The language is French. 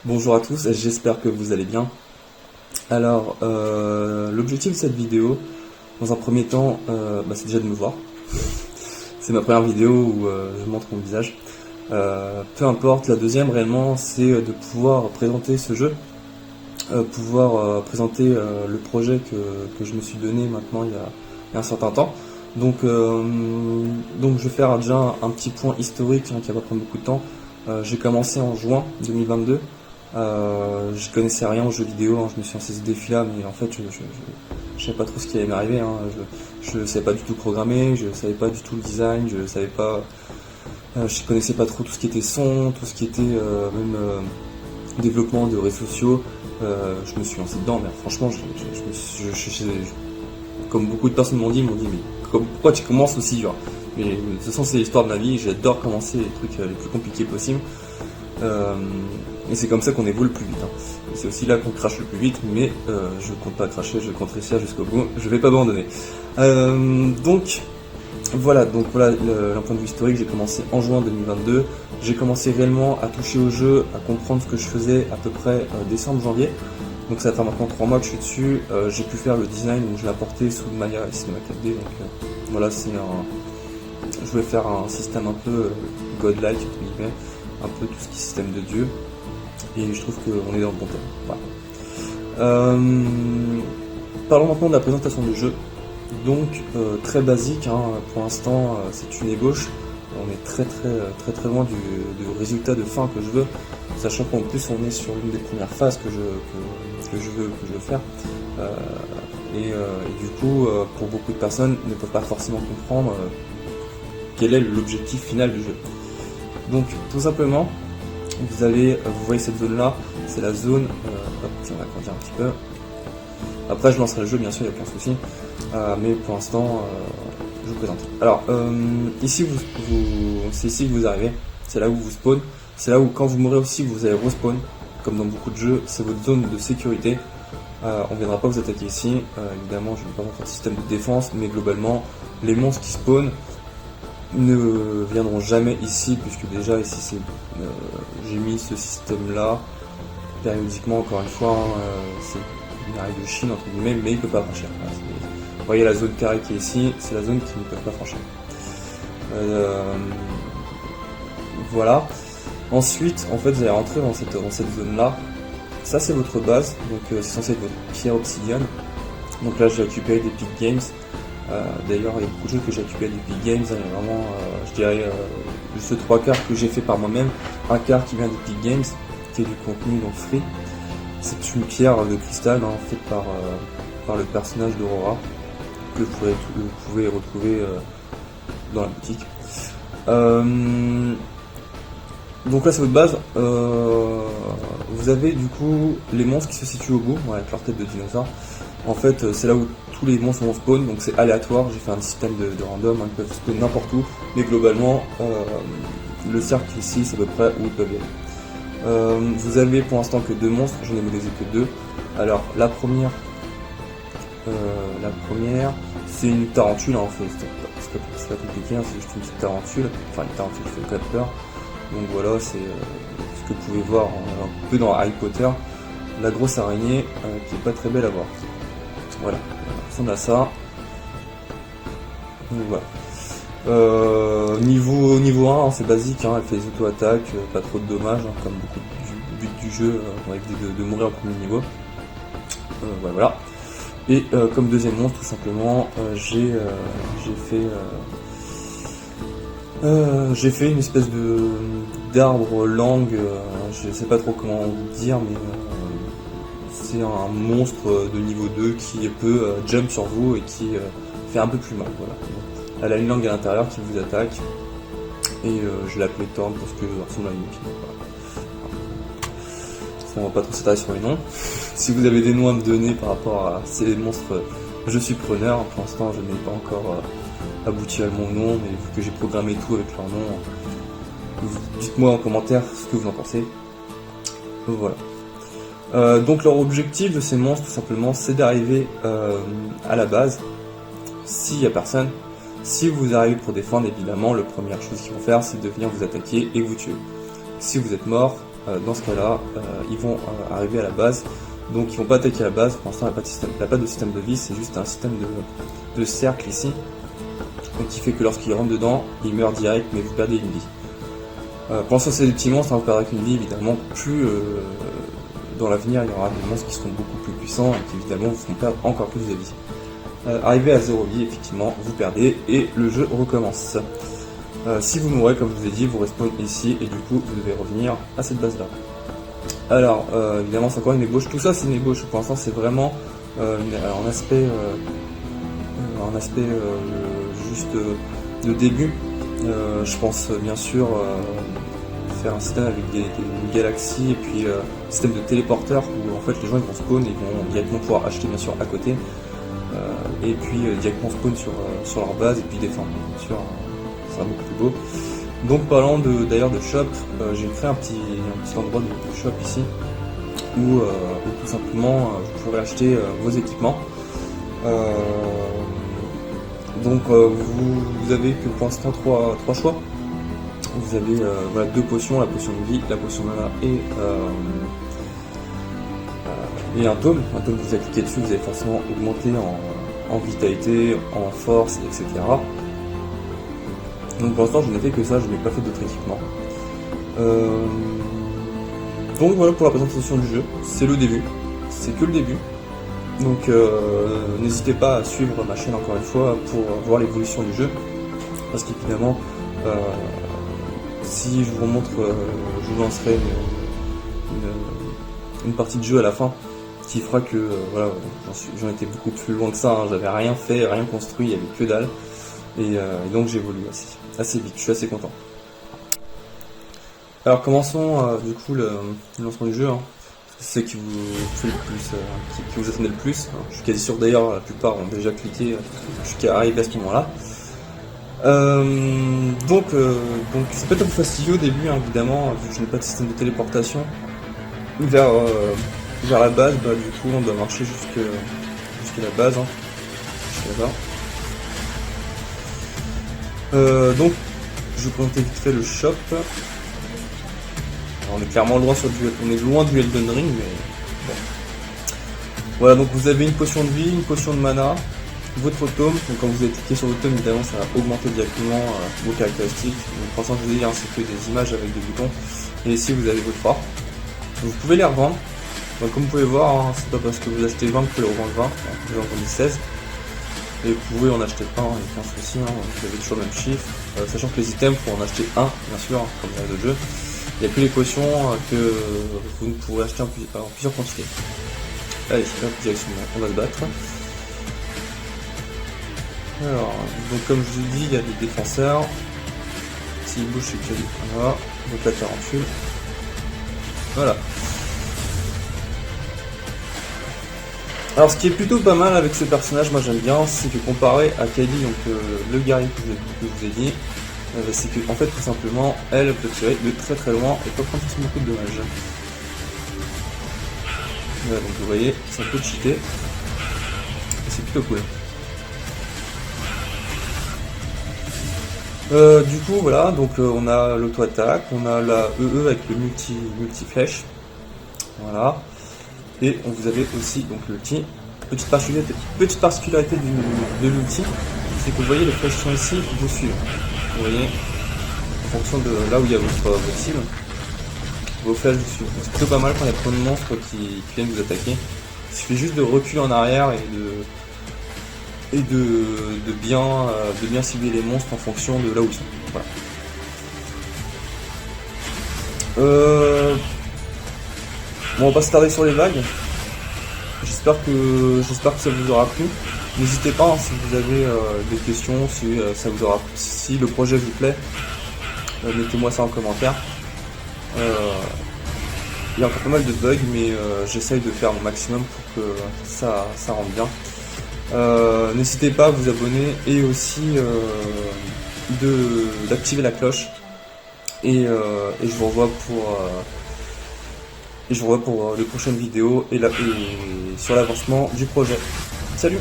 Bonjour à tous, j'espère que vous allez bien. Alors, l'objectif de cette vidéo, dans un premier temps, c'est déjà de me voir. C'est ma première vidéo où je montre mon visage. Peu importe, la deuxième réellement, c'est de pouvoir présenter ce jeu, pouvoir présenter le projet que je me suis donné maintenant il y a un certain temps. Donc je vais faire déjà un petit point historique qui va pas prendre beaucoup de temps. J'ai commencé en juin 2022. Je connaissais rien aux jeux vidéo, hein, je me suis lancé ce défi-là, mais en fait, je savais pas trop ce qui allait m'arriver. Hein. Je savais pas du tout programmer, je savais pas du tout le design, je savais pas, je connaissais pas trop tout ce qui était son, tout ce qui était même développement de réseaux sociaux. Je me suis lancé dedans, mais franchement, comme beaucoup de personnes m'ont dit, mais pourquoi tu commences aussi dur? Mais de toute façon, c'est l'histoire de ma vie, j'adore commencer les trucs les plus compliqués possibles. Et c'est comme ça qu'on évolue le plus vite. Hein. C'est aussi là qu'on crache le plus vite, mais je compte pas cracher, je compte réussir jusqu'au bout, je vais pas abandonner. Donc voilà, d'un point de vue historique, j'ai commencé en juin 2022. J'ai commencé réellement à toucher au jeu, à comprendre ce que je faisais à peu près décembre-janvier. Donc ça fait maintenant 3 mois que je suis dessus. J'ai pu faire le design, donc je l'ai apporté sous Maya et Cinema 4D. Donc voilà, je voulais faire un système un peu godlike, entre guillemets, un peu tout ce qui est système de Dieu. Et je trouve qu'on est dans le bon thème. Voilà. Parlons maintenant de la présentation du jeu. Donc très basique, hein, pour l'instant c'est une ébauche. On est très loin du résultat de fin que je veux, sachant qu'en plus on est sur l'une des premières phases que je veux faire. Et du coup, pour beaucoup de personnes, ne peuvent pas forcément comprendre quel est l'objectif final du jeu. Donc tout simplement, vous voyez cette zone là, c'est la zone, on va agrandir un petit peu. Après je lancerai le jeu bien sûr, il n'y a aucun souci, mais pour l'instant je vous présente. Alors ici c'est ici que vous arrivez, c'est là où vous spawn, c'est là où quand vous mourrez aussi vous allez respawn, comme dans beaucoup de jeux, c'est votre zone de sécurité. On ne viendra pas vous attaquer ici, évidemment je ne vais pas montrer le système de défense, mais globalement les monstres qui spawnent ne viendront jamais ici, puisque déjà ici j'ai mis ce système là périodiquement, encore une fois, c'est une arrêt de Chine entre guillemets, mais il ne peut pas franchir. Voilà, vous voyez la zone carrée qui est ici, c'est la zone qui ne peut pas franchir. Voilà. Ensuite, en fait, vous allez rentrer dans cette zone là. Ça c'est votre base, donc c'est censé être votre pierre obsidienne. Donc là j'ai récupéré des Peak Games. D'ailleurs, il y a beaucoup de jeux que j'ai récupéré d'Epic Games, hein, il y a vraiment, je dirais, juste 3 quarts que j'ai fait par moi-même, un quart qui vient d'Epic Games, qui est du contenu donc free. C'est une pierre de cristal hein, faite par le personnage d'Aurora, que vous pouvez retrouver dans la boutique. Donc là c'est votre base. Vous avez du coup les monstres qui se situent au bout, avec leur tête de dinosaure. En fait, c'est là où tous les monstres vont spawn, donc c'est aléatoire. J'ai fait un système de random, hein, ils peuvent spawn n'importe où, mais globalement, le cercle ici, c'est à peu près où ils peuvent y aller. Vous avez pour l'instant que 2 monstres, j'en ai modélisé que 2. Alors, la première, c'est une tarentule, hein, en fait, c'est pas compliqué, hein, c'est juste une petite tarentule, enfin une tarentule qui fait très peur. Donc voilà, c'est ce que vous pouvez voir un peu dans Harry Potter, la grosse araignée qui est pas très belle à voir. Voilà, ça ressemble à ça. Donc voilà. Niveau 1, hein, c'est basique, hein, elle fait des auto-attaques, pas trop de dommages, hein, comme beaucoup du but du jeu, on va éviter de mourir au premier niveau. Voilà. Et comme deuxième monstre, tout simplement, j'ai fait une espèce d'arbre langue, je sais pas trop comment vous dire, mais c'est un monstre de niveau 2 qui peut jump sur vous et qui fait un peu plus mal. Voilà. Elle a une langue à l'intérieur qui vous attaque, et je l'ai appelée Thorn parce que ça ressemble à une épine. Voilà. On va pas trop s'étaler sur les noms. Si vous avez des noms à me donner par rapport à ces monstres, je suis preneur. Pour l'instant, je n'ai pas encore abouti à mon nom, mais vu que j'ai programmé tout avec leur nom, dites-moi en commentaire ce que vous en pensez. Voilà. Donc leur objectif de ces monstres tout simplement c'est d'arriver à la base. S'il n'y a personne, si vous arrivez pour défendre, évidemment la première chose qu'ils vont faire c'est de venir vous attaquer et vous tuer. Si vous êtes mort, dans ce cas-là, ils vont arriver à la base. Donc ils vont pas attaquer à la base, pour l'instant il n'y a pas de système de vie, c'est juste un système de cercle ici. Donc qui fait que lorsqu'ils rentrent dedans, ils meurent direct, mais vous perdez une vie. Pour l'instant c'est des petits monstres, vous perdrez qu'une vie évidemment, plus dans l'avenir il y aura des monstres qui seront beaucoup plus puissants et qui évidemment vous feront perdre encore plus de vie. Arrivé à 0 vie, effectivement, vous perdez et le jeu recommence. Si vous mourrez, comme je vous ai dit, vous respawnez ici et du coup vous devez revenir à cette base là. Alors évidemment c'est encore une ébauche, tout ça c'est une ébauche, pour l'instant c'est vraiment un aspect juste de début. Je pense bien sûr faire un système avec des galaxies et puis un système de téléporteurs où en fait les gens ils vont spawn et ils vont directement pouvoir acheter bien sûr à côté et puis directement spawn sur leur base et puis défendre, bien sûr ça sera beaucoup plus beau. Donc parlant d'ailleurs de shop, j'ai créé un petit endroit de shop ici où tout simplement vous pourrez acheter vos équipements. Donc vous avez que pour l'instant trois choix. Vous avez voilà, 2 potions, la potion de vie, la potion de mana et un tome. Un tome que vous appliquez dessus, vous allez forcément augmenter en vitalité, en force, etc. Donc pour l'instant je n'ai fait que ça, je n'ai pas fait d'autres équipements. Donc voilà pour la présentation du jeu, c'est le début, c'est que le début. Donc n'hésitez pas à suivre ma chaîne encore une fois pour voir l'évolution du jeu. Parce qu'évidemment, si je vous montre, je vous lancerai une partie de jeu à la fin qui fera que voilà, j'en étais beaucoup plus loin que ça, hein. J'avais rien fait, rien construit, il n'y avait que dalle. Et donc j'évolue assez vite, je suis assez content. Alors commençons du coup le lancement du jeu, hein. C'est ce qui vous fait le plus, qui vous attendait le plus. Je suis quasi sûr d'ailleurs, la plupart ont déjà cliqué jusqu'à arriver à ce moment-là. Donc c'est pas trop fastidieux au début, hein, évidemment, vu que je n'ai pas de système de téléportation vers la base. Bah, du coup on doit marcher jusqu'à la base, hein, jusqu'à là. Donc je vais présenter vite fait le shop. Alors, on est clairement loin du Elden Ring, mais bon. Voilà, donc vous avez une potion de vie, une potion de mana, votre tome. Donc quand vous avez cliqué sur votre tome, évidemment ça va augmenter directement vos caractéristiques. Donc pour l'instant je vous ai dit, hein, c'est que des images avec des boutons. Et ici vous avez votre or. Vous pouvez les revendre. Donc comme vous pouvez voir, hein, c'est pas parce que vous achetez 20 que vous pouvez les revendre 20, vous en vendez 16. Et vous pouvez en acheter 1 et 15 aussi, hein, vous avez toujours le même chiffre. Sachant que les items, pour en acheter un, bien sûr, comme dans les autres jeux. Il n'y a que les potions que vous ne pourrez acheter en plusieurs quantités. Allez, là, direction, on va se battre. Alors, donc comme je vous ai dit, il y a des défenseurs. S'il bouge, c'est qu'il y a voilà. Donc la tarentule. Voilà. Alors ce qui est plutôt pas mal avec ce personnage, moi j'aime bien, c'est que comparé à Kylie, donc le guerrier que je vous ai dit, c'est que en fait tout simplement elle peut tirer de très très loin et pas prendre beaucoup de dommages. Voilà, donc vous voyez, c'est un peu cheaté. Et c'est plutôt cool. Du coup voilà, donc on a l'auto-attaque, on a la EE avec le multi-flèche. Voilà. Et vous avez aussi donc l'ulti. Petite particularité de l'ulti, c'est que vous voyez les flèches sont ici, vous suivent. Vous voyez, en fonction de là où il y a votre cible, vos flèches vous suivent. C'est plutôt pas mal quand il y a trop de monstres qui viennent vous attaquer. Il suffit juste de reculer en arrière et de bien cibler les monstres en fonction de là où ils sont. Voilà. Bon, on va pas se tarder sur les vagues. J'espère que ça vous aura plu. N'hésitez pas, hein, si vous avez des questions, si le projet vous plaît, mettez-moi ça en commentaire. Il y a encore pas mal de bugs, mais j'essaye de faire mon maximum pour que ça rentre bien. N'hésitez pas à vous abonner et aussi d'activer la cloche. Et je vous revois pour les prochaines vidéos et sur l'avancement du projet. Salut!